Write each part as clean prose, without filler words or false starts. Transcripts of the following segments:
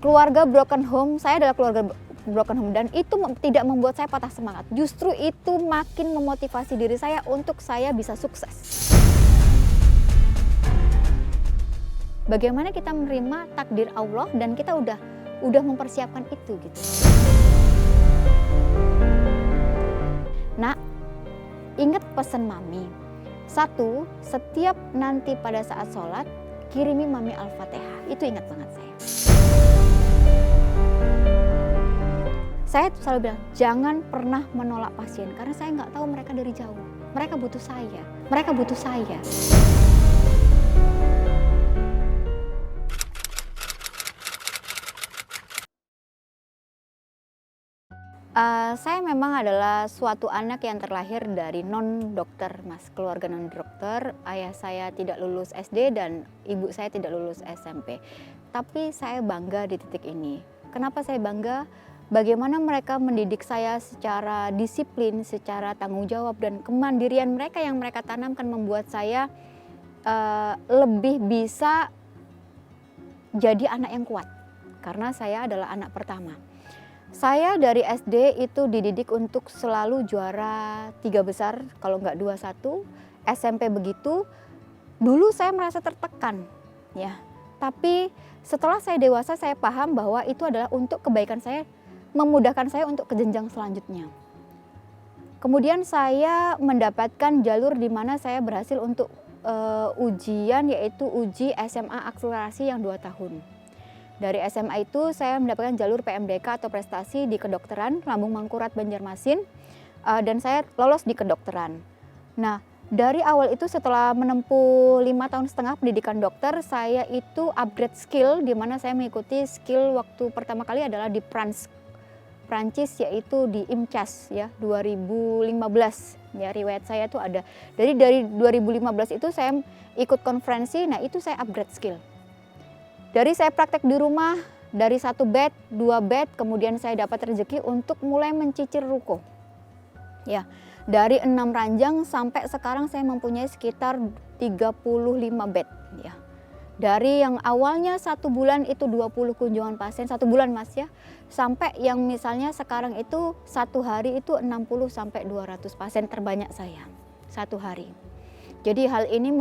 Keluarga broken home, saya adalah keluarga broken home, dan itu tidak membuat saya patah semangat. Justru itu makin memotivasi diri saya untuk saya bisa sukses. Bagaimana kita menerima takdir Allah dan kita udah mempersiapkan itu gitu. Nak, ingat pesan Mami. Satu, setiap nanti pada saat sholat, kirimi Mami Al-Fatihah. Itu ingat banget saya. Saya selalu bilang, jangan pernah menolak pasien. Karena saya nggak tahu mereka dari jauh. Mereka butuh saya. Mereka butuh saya. Saya memang adalah suatu anak yang terlahir dari non-dokter, Mas. Keluarga non-dokter, ayah saya tidak lulus SD dan ibu saya tidak lulus SMP. Tapi saya bangga di titik ini. Kenapa saya bangga? Bagaimana mereka mendidik saya secara disiplin, secara tanggung jawab, dan kemandirian mereka yang mereka tanamkan membuat saya lebih bisa jadi anak yang kuat. Karena saya adalah anak pertama. Saya dari SD itu dididik untuk selalu juara 3 besar, kalau nggak 21, SMP begitu. Dulu saya merasa tertekan, ya. Tapi setelah saya dewasa, saya paham bahwa itu adalah untuk kebaikan saya, memudahkan saya untuk ke jenjang selanjutnya. Kemudian saya mendapatkan jalur di mana saya berhasil untuk ujian, yaitu uji SMA akselerasi yang 2 tahun. Dari SMA itu saya mendapatkan jalur PMDK atau prestasi di kedokteran Lambung Mangkurat Banjarmasin, dan saya lolos di kedokteran. Nah, dari awal itu setelah menempuh 5,5 tahun pendidikan dokter, saya itu upgrade skill, di mana saya mengikuti skill waktu pertama kali adalah di Prancis, yaitu di IMCAS ya 2015. Ya, riwayat saya itu ada. Dari 2015 itu saya ikut konferensi, nah itu saya upgrade skill. Dari saya praktek di rumah, dari 1 bed, 2 bed, kemudian saya dapat rezeki untuk mulai mencicil ruko. Ya, dari 6 ranjang sampai sekarang saya mempunyai sekitar 35 bed. Ya. Dari yang awalnya 1 bulan itu 20 kunjungan pasien, 1 bulan Mas ya, sampai yang misalnya sekarang itu 1 hari itu 60 sampai 200 pasien terbanyak saya 1 hari. Jadi hal ini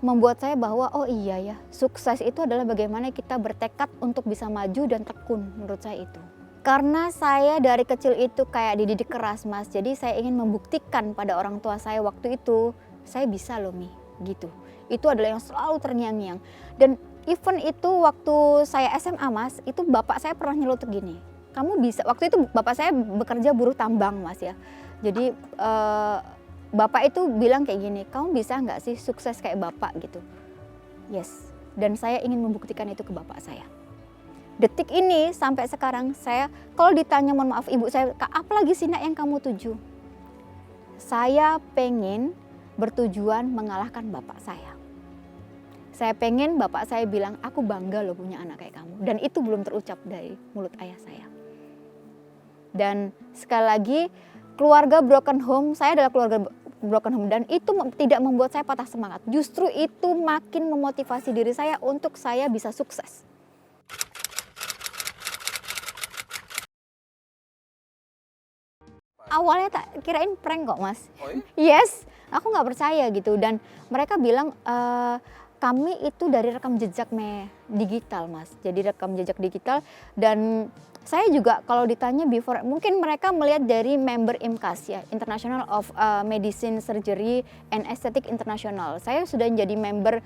membuat saya bahwa oh iya ya, sukses itu adalah bagaimana kita bertekad untuk bisa maju dan tekun, menurut saya itu. Karena saya dari kecil itu kayak dididik keras Mas, jadi saya ingin membuktikan pada orang tua saya waktu itu, saya bisa loh Mi, gitu. Itu adalah yang selalu terngiang-ngiang. Dan even itu waktu saya SMA Mas, itu bapak saya pernah nyelotok gini, kamu bisa, waktu itu bapak saya bekerja buruh tambang Mas ya. Jadi bapak itu bilang kayak gini, kamu bisa nggak sih sukses kayak bapak gitu? Yes, dan saya ingin membuktikan itu ke bapak saya. Detik ini sampai sekarang saya, kalau ditanya mohon maaf ibu saya, apa lagi sih nak yang kamu tuju? Saya pengen bertujuan mengalahkan bapak saya. Saya pengen bapak saya bilang, aku bangga loh punya anak kayak kamu. Dan itu belum terucap dari mulut ayah saya. Dan sekali lagi, keluarga broken home, saya adalah keluarga broken home, dan itu tidak membuat saya patah semangat. Justru itu makin memotivasi diri saya untuk saya bisa sukses. Awalnya tak kirain prank kok Mas. Oh iya? Yes, aku nggak percaya gitu, dan mereka bilang kami itu dari rekam jejak digital Mas. Jadi rekam jejak digital, dan saya juga kalau ditanya before, mungkin mereka melihat dari member IMCAS ya, International of Medicine Surgery and Aesthetic International. Saya sudah jadi member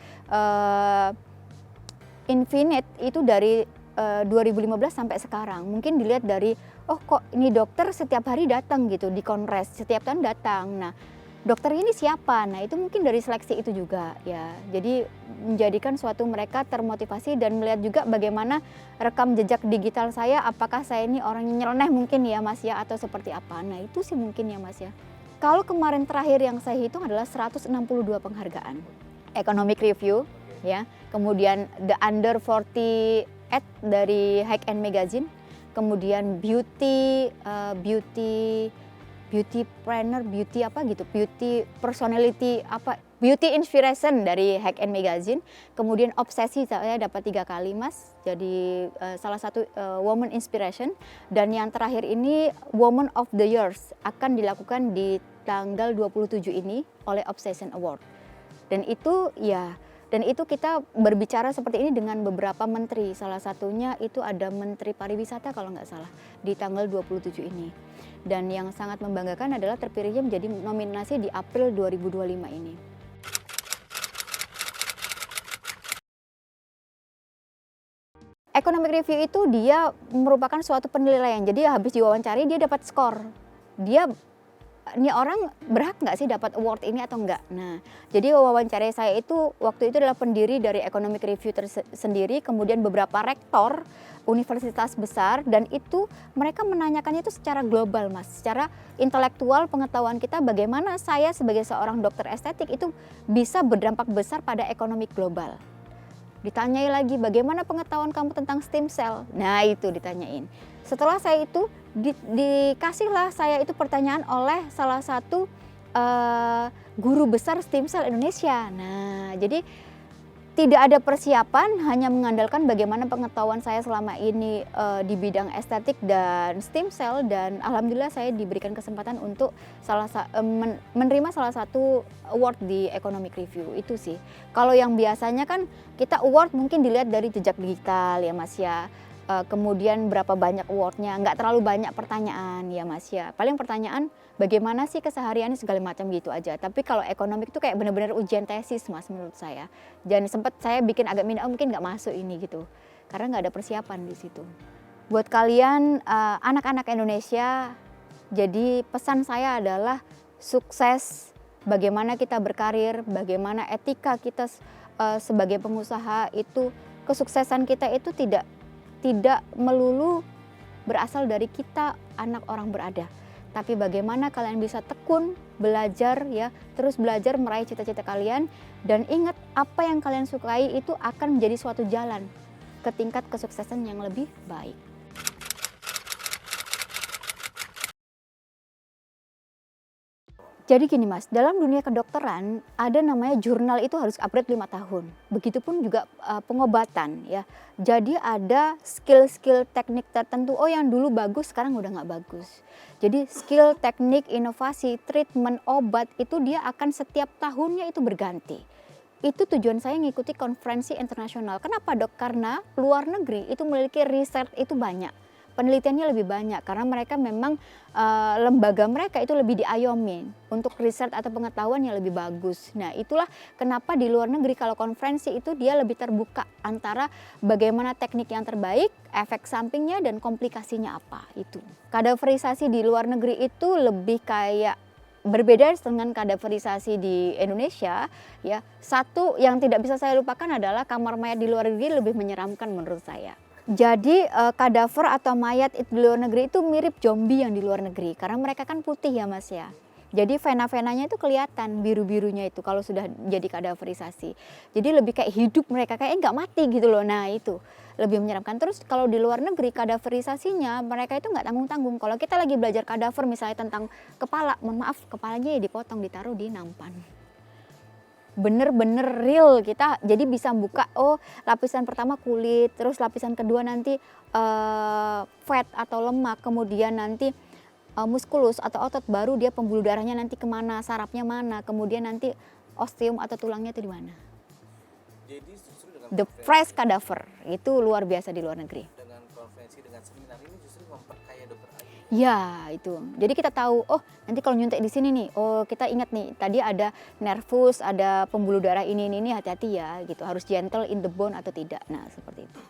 Infinite itu dari 2015 sampai sekarang. Mungkin dilihat dari, oh kok ini dokter setiap hari datang gitu di kongres, setiap tahun datang. Nah, dokter ini siapa? Nah, itu mungkin dari seleksi itu juga ya. Jadi menjadikan suatu mereka termotivasi dan melihat juga bagaimana rekam jejak digital saya, apakah saya ini orang yang nyeleneh mungkin ya Mas ya, atau seperti apa. Nah, itu sih mungkin ya Mas ya. Kalau kemarin terakhir yang saya hitung adalah 162 penghargaan. Economic Review ya, kemudian The Under 40 dari High End Magazine, kemudian beauty beauty planner, beauty apa gitu, beauty personality apa, beauty inspiration dari Hack and Magazine. Kemudian obsesi saya dapat 3 kali Mas, jadi salah satu woman inspiration. Dan yang terakhir ini Woman of the Years akan dilakukan di tanggal 27 ini oleh Obsession Award. Dan itu kita berbicara seperti ini dengan beberapa menteri, salah satunya itu ada Menteri Pariwisata kalau nggak salah di tanggal 27 ini. Dan yang sangat membanggakan adalah terpilihnya menjadi nominasi di April 2025 ini. Economic review itu dia merupakan suatu penilaian, jadi habis diwawancari dia dapat skor. Ini orang berhak nggak sih dapat award ini atau enggak. Nah, jadi wawancara saya itu waktu itu adalah pendiri dari Economic Review sendiri, kemudian beberapa rektor universitas besar, dan itu mereka menanyakannya itu secara global Mas, secara intelektual pengetahuan kita bagaimana saya sebagai seorang dokter estetik itu bisa berdampak besar pada ekonomi global. Ditanyai lagi bagaimana pengetahuan kamu tentang stem cell. Nah, itu ditanyain. Setelah saya itu dikasihlah saya itu pertanyaan oleh salah satu guru besar stem cell Indonesia. Nah, jadi tidak ada persiapan, hanya mengandalkan bagaimana pengetahuan saya selama ini di bidang estetik dan stem cell, dan alhamdulillah saya diberikan kesempatan untuk menerima salah satu award di Economic Review itu sih. Kalau yang biasanya kan kita award mungkin dilihat dari jejak digital ya Mas ya. Kemudian berapa banyak awardnya, nggak terlalu banyak pertanyaan ya Mas ya. Paling pertanyaan bagaimana sih kesehariannya segala macam gitu aja. Tapi kalau ekonomik itu kayak benar-benar ujian tesis Mas menurut saya. Dan sempat saya bikin agak mungkin nggak masuk ini gitu. Karena nggak ada persiapan di situ. Buat kalian anak-anak Indonesia, jadi pesan saya adalah sukses, bagaimana kita berkarir, bagaimana etika kita sebagai pengusaha itu, kesuksesan kita itu tidak melulu berasal dari kita anak orang berada, tapi bagaimana kalian bisa tekun, belajar ya, terus belajar meraih cita-cita kalian, dan ingat apa yang kalian sukai itu akan menjadi suatu jalan ke tingkat kesuksesan yang lebih baik. Jadi gini Mas, dalam dunia kedokteran ada namanya jurnal itu harus upgrade 5 tahun. Begitupun juga pengobatan ya. Jadi ada skill-skill teknik tertentu, oh yang dulu bagus sekarang udah nggak bagus. Jadi skill, teknik, inovasi, treatment, obat itu dia akan setiap tahunnya itu berganti. Itu tujuan saya ngikuti konferensi internasional. Kenapa dok? Karena luar negeri itu memiliki riset itu banyak. Penelitiannya lebih banyak karena mereka memang lembaga mereka itu lebih diayomi untuk riset atau pengetahuan yang lebih bagus. Nah itulah kenapa di luar negeri kalau konferensi itu dia lebih terbuka antara bagaimana teknik yang terbaik, efek sampingnya dan komplikasinya apa itu. Kadaverisasi di luar negeri itu lebih kayak berbeda dengan kadaverisasi di Indonesia ya. Satu yang tidak bisa saya lupakan adalah kamar mayat di luar negeri lebih menyeramkan menurut saya. Jadi kadaver atau mayat di luar negeri itu mirip zombie yang di luar negeri karena mereka kan putih ya Mas ya. Jadi vena-venanya itu kelihatan biru-birunya itu kalau sudah jadi kadaverisasi. Jadi lebih kayak hidup mereka, kayak nggak mati gitu loh. Nah itu lebih menyeramkan. Terus kalau di luar negeri kadaverisasinya mereka itu nggak tanggung-tanggung. Kalau kita lagi belajar kadaver misalnya tentang kepala, mohon maaf kepalanya ya dipotong ditaruh di nampan. Bener-bener real kita, jadi bisa buka oh lapisan pertama kulit, terus lapisan kedua nanti fat atau lemak, kemudian nanti muskulus atau otot, baru dia pembuluh darahnya nanti kemana, sarafnya mana, kemudian nanti osteum atau tulangnya itu di mana. Jadi justru dengan the fresh cadaver itu luar biasa di luar negeri. Dengan konferensi, dengan seminar ini justru memperkaya dokter Ayu. Ya itu, jadi kita tahu oh nanti kalau nyuntik di sini nih, oh kita ingat nih tadi ada nervus, ada pembuluh darah ini hati-hati ya gitu, harus gentle in the bone atau tidak. Nah seperti itu.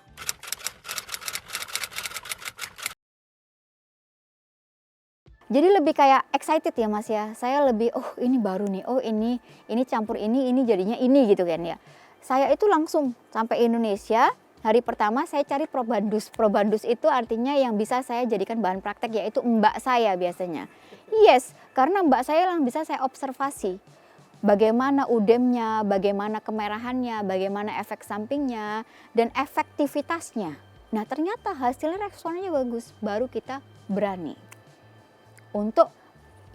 Jadi lebih kayak excited ya Mas ya, saya lebih oh ini baru nih, oh ini campur ini jadinya ini gitu kan ya. Saya itu langsung sampai Indonesia. Hari pertama saya cari probandus. Probandus itu artinya yang bisa saya jadikan bahan praktek, yaitu mbak saya biasanya. Yes, karena mbak saya yang bisa saya observasi. Bagaimana udemnya, bagaimana kemerahannya, bagaimana efek sampingnya, dan efektivitasnya. Nah ternyata hasilnya responnya bagus, baru kita berani untuk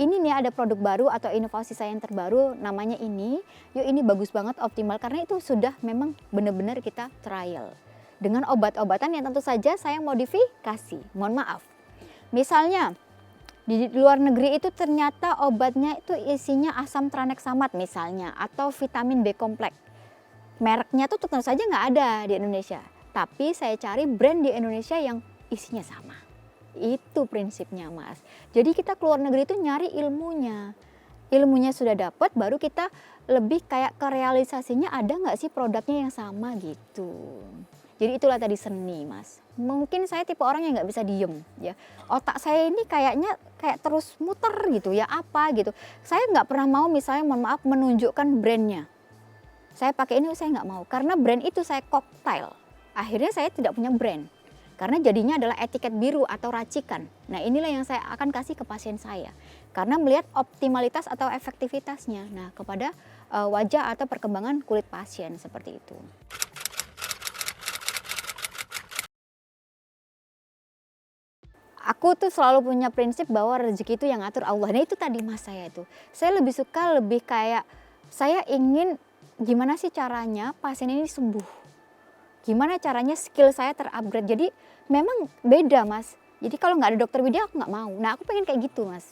ini nih ada produk baru atau inovasi saya yang terbaru namanya ini, yuk ini bagus banget, optimal, karena itu sudah memang benar-benar kita trial. Dengan obat-obatan yang tentu saja saya modifikasi, mohon maaf. Misalnya di luar negeri itu ternyata obatnya itu isinya asam tranexamat misalnya, atau vitamin B kompleks. Mereknya tuh tentu saja nggak ada di Indonesia, tapi saya cari brand di Indonesia yang isinya sama. Itu prinsipnya Mas. Jadi kita keluar negeri itu nyari ilmunya. Ilmunya sudah dapat, baru kita lebih kayak ke realisasinya, ada nggak sih produknya yang sama gitu. Jadi itulah tadi seni Mas. Mungkin saya tipe orang yang nggak bisa diem ya. Otak saya ini kayaknya kayak terus muter gitu ya, apa gitu. Saya nggak pernah mau misalnya mohon maaf menunjukkan brandnya. Saya pakai ini, saya nggak mau. Karena brand itu saya koktail. Akhirnya saya tidak punya brand. Karena jadinya adalah etiket biru atau racikan. Nah inilah yang saya akan kasih ke pasien saya. Karena melihat optimalitas atau efektivitasnya. Nah kepada wajah atau perkembangan kulit pasien seperti itu. Aku tuh selalu punya prinsip bahwa rezeki itu yang ngatur Allah. Nah itu tadi Mas saya itu. Saya lebih suka lebih kayak saya ingin gimana sih caranya pasien ini sembuh. Gimana caranya skill saya terupgrade. Jadi memang beda Mas. Jadi kalau nggak ada dokter Widya aku nggak mau. Nah aku pengen kayak gitu Mas.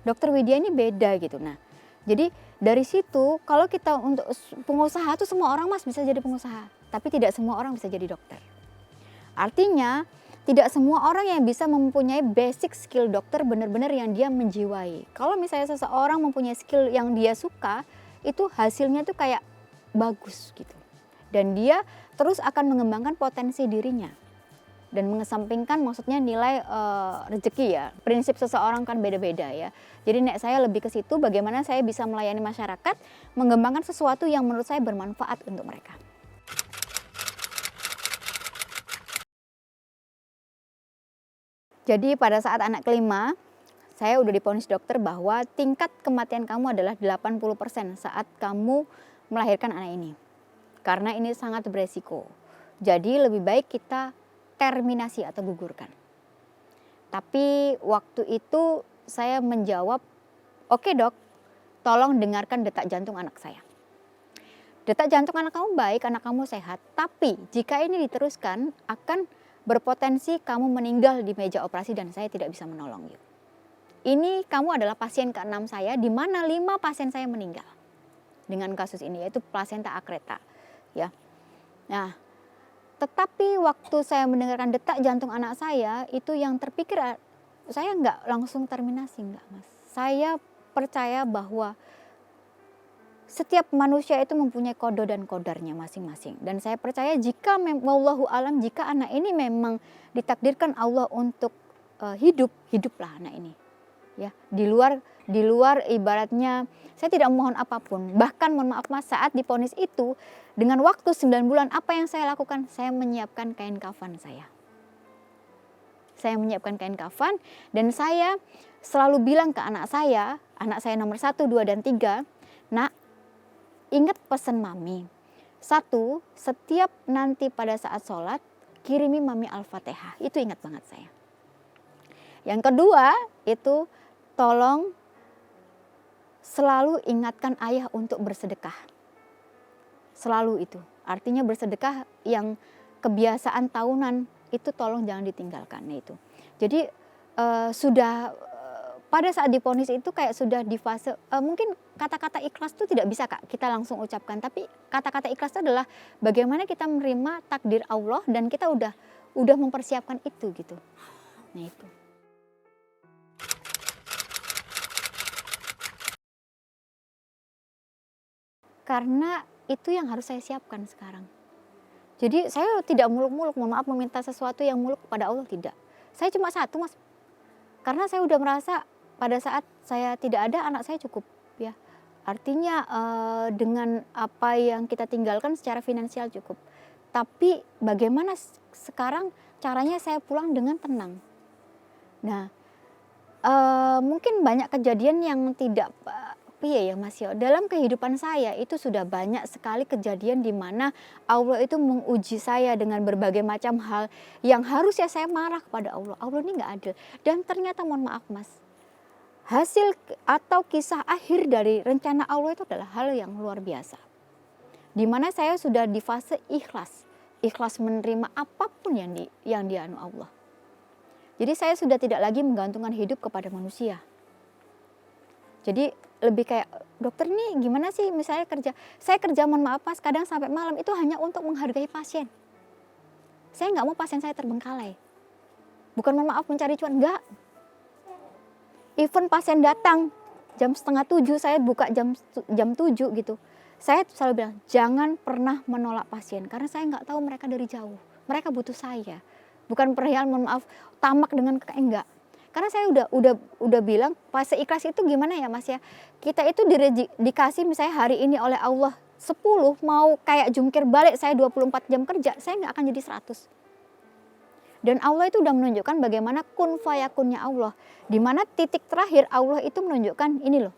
Dokter Widya ini beda gitu. Nah jadi dari situ kalau kita untuk pengusaha tuh semua orang Mas bisa jadi pengusaha. Tapi tidak semua orang bisa jadi dokter. Artinya tidak semua orang yang bisa mempunyai basic skill dokter benar-benar yang dia menjiwai. Kalau misalnya seseorang mempunyai skill yang dia suka, itu hasilnya tuh kayak bagus gitu. Dan dia terus akan mengembangkan potensi dirinya. Dan mengesampingkan maksudnya nilai rezeki ya. Prinsip seseorang kan beda-beda ya. Jadi saya lebih ke situ bagaimana saya bisa melayani masyarakat, mengembangkan sesuatu yang menurut saya bermanfaat untuk mereka. Jadi pada saat anak kelima, saya udah divonis dokter bahwa tingkat kematian kamu adalah 80% saat kamu melahirkan anak ini. Karena ini sangat beresiko. Jadi lebih baik kita terminasi atau gugurkan. Tapi waktu itu saya menjawab, oke dok, tolong dengarkan detak jantung anak saya. Detak jantung anak kamu baik, anak kamu sehat. Tapi jika ini diteruskan akan berpotensi kamu meninggal di meja operasi dan saya tidak bisa menolong you. Ini kamu adalah pasien ke-6 saya, di mana 5 pasien saya meninggal dengan kasus ini, yaitu plasenta akreta. Ya, nah, tetapi waktu saya mendengarkan detak jantung anak saya, itu yang terpikir saya nggak langsung terminasi, nggak Mas. Saya percaya bahwa setiap manusia itu mempunyai kodo dan kodarnya masing-masing. Dan saya percaya jika wallahu alam, jika anak ini memang ditakdirkan Allah untuk hidup, hiduplah anak ini. Ya, di luar ibaratnya saya tidak mohon apapun. Bahkan mohon maaf Mas, saat divonis itu dengan waktu 9 bulan apa yang saya lakukan? Saya menyiapkan kain kafan saya. Saya menyiapkan kain kafan dan saya selalu bilang ke anak saya nomor 1, 2, dan 3, nak, ingat pesan mami. 1, setiap nanti pada saat sholat kirimi mami Al-Fatihah. Itu ingat banget saya. Yang kedua itu tolong selalu ingatkan ayah untuk bersedekah. Selalu itu. Artinya bersedekah yang kebiasaan tahunan itu tolong jangan ditinggalkan. Nah itu. Jadi sudah pada saat divonis itu kayak sudah di fase mungkin kata-kata ikhlas itu tidak bisa Kak kita langsung ucapkan, tapi kata-kata ikhlas itu adalah bagaimana kita menerima takdir Allah dan kita udah mempersiapkan itu gitu. Nah itu. Karena itu yang harus saya siapkan sekarang. Jadi saya tidak muluk-muluk, mohon maaf meminta sesuatu yang muluk kepada Allah, tidak. Saya cuma satu Mas. Karena saya udah merasa pada saat saya tidak ada, anak saya cukup ya. Artinya dengan apa yang kita tinggalkan secara finansial cukup. Tapi bagaimana sekarang caranya saya pulang dengan tenang. Nah, mungkin banyak kejadian yang tidak iya ya Mas ya, dalam kehidupan saya itu sudah banyak sekali kejadian di mana Allah itu menguji saya dengan berbagai macam hal yang harusnya saya marah kepada Allah. Allah ini nggak adil. Dan ternyata mohon maaf Mas, hasil atau kisah akhir dari rencana Allah itu adalah hal yang luar biasa. Di mana saya sudah di fase ikhlas. Ikhlas menerima apapun yang dianu Allah. Jadi saya sudah tidak lagi menggantungkan hidup kepada manusia. Jadi lebih kayak, dokter ini gimana sih misalnya kerja. Saya kerja mohon maaf Mas, kadang sampai malam itu hanya untuk menghargai pasien. Saya nggak mau pasien saya terbengkalai. Bukan mohon maaf mencari cuan, enggak. Even pasien datang jam 6:30, saya buka jam 7 gitu. Saya selalu bilang, jangan pernah menolak pasien. Karena saya nggak tahu mereka dari jauh. Mereka butuh saya. Bukan perihal mohon maaf tamak dengan enggak. Karena saya udah bilang fase ikhlas itu gimana ya Mas ya. Kita itu dikasih misalnya hari ini oleh Allah 10, mau kayak jungkir balik saya 24 jam kerja, saya nggak akan jadi 100. Dan Allah itu udah menunjukkan bagaimana kun fayakunnya Allah. Di mana titik terakhir Allah itu menunjukkan ini loh.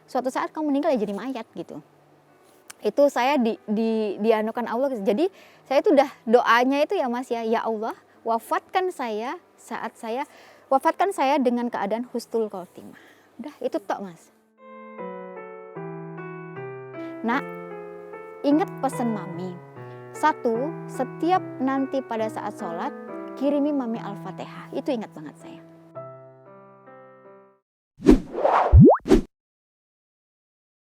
Suatu saat kamu meninggal ya jadi mayat gitu. Itu saya dianukan Allah. Jadi saya itu udah doanya itu ya Mas ya. Ya Allah, wafatkan saya dengan keadaan husnul khotimah. Udah itu tok Mas. Nah, ingat pesan Mami. 1, setiap nanti pada saat sholat kirimi Mami Al-Fatihah. Itu ingat banget saya.